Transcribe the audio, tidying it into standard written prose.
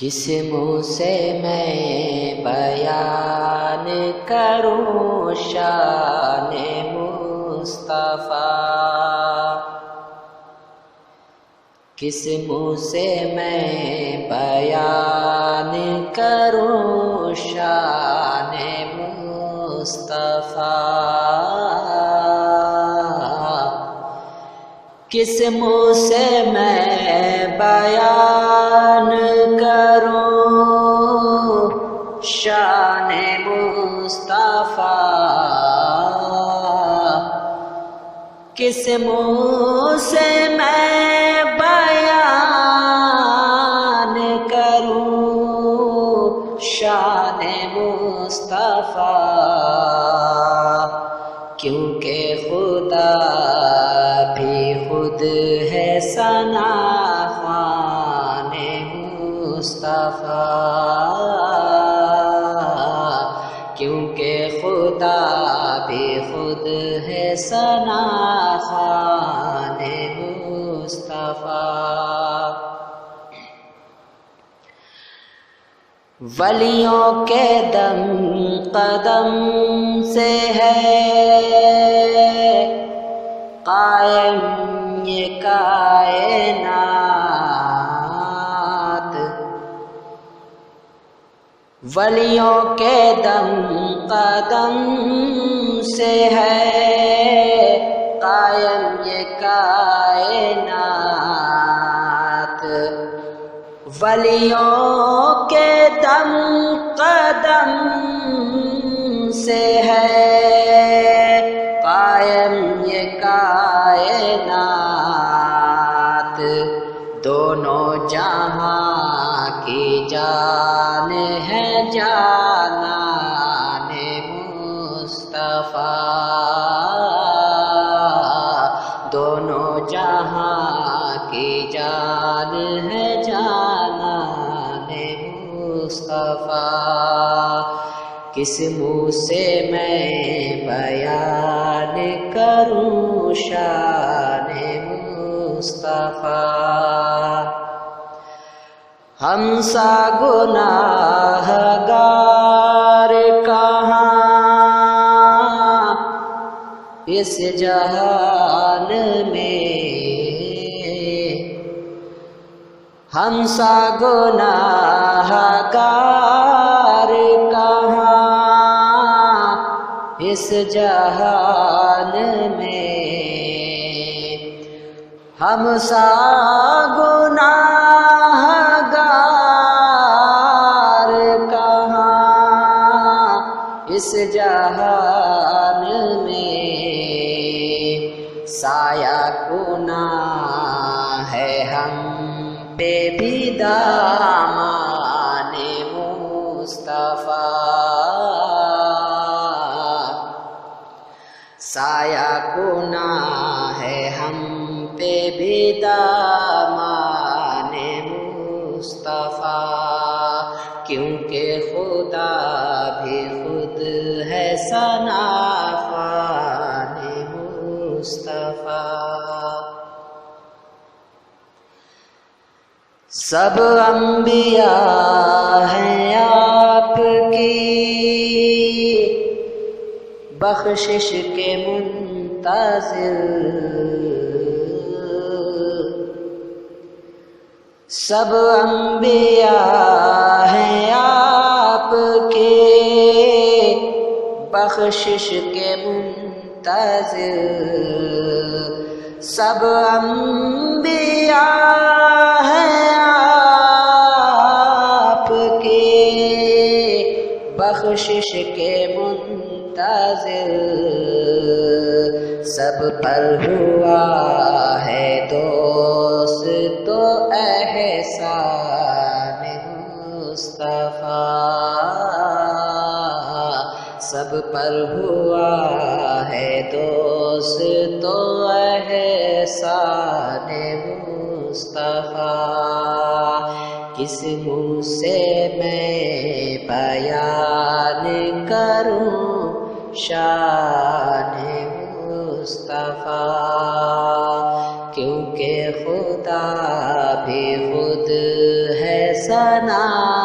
کس منہ سے میں بیان کروں شان مصطفیٰ، کس منہ سے میں بیان کروں شان مصطفیٰ، کس منہ سے میں بیان کروں شان مصطفیٰ، کس منہ سے میں بیان کروں شان مصطفیٰ، کیونکہ خدا بھی خود ہے ثنا خوان مصطفیٰ، کیونکہ خدا بھی خود ہے ثنا خوان مصطفیٰ۔ ولیوں کے دم قدم سے ہے قائم یہ کائنات، ولیوں کے دم قدم سے ہے قائم یہ کائنات، ولیوں کے دم قدم سے ہے قائم یہ کائنات، دونوں جہاں کی جان ہے جانان مصطفیٰ، دونوں جہاں کی جان ہے جانان مصطفیٰ، کس منہ سے میں بیان کروں شان مصطفیٰ، ہم سا گناہ گار کہاں اس جہان میں، ہم سا گناہ گار کہاں اس جہان میں، ہم سا گناہ گار کہاں اس جہان میں، سایہ گناہ ہے ہم پہ بھی دامان مصطفیٰ، سایہ گناہ ہے ہم پہ بھی دامان مصطفیٰ، کیونکہ خدا بھی خود ہے ثنا خوان مصطفیٰ، سب انبیاء ہیں آپ کی بخشش کے منتظر، سب انبیاء ہیں آپ کے بخشش کے منتظر، سب انبیاء ہیں آپ کے بخشش کے منتظر، سب پر ہوا ہے دوست تو احسان مصطفیٰ، سب پر ہوا ہے دوست تو احسان مصطفیٰ، کس منہ سے میں بیان کروں شان مصطفیٰ، کیونکہ خدا بھی خود ہے ثنا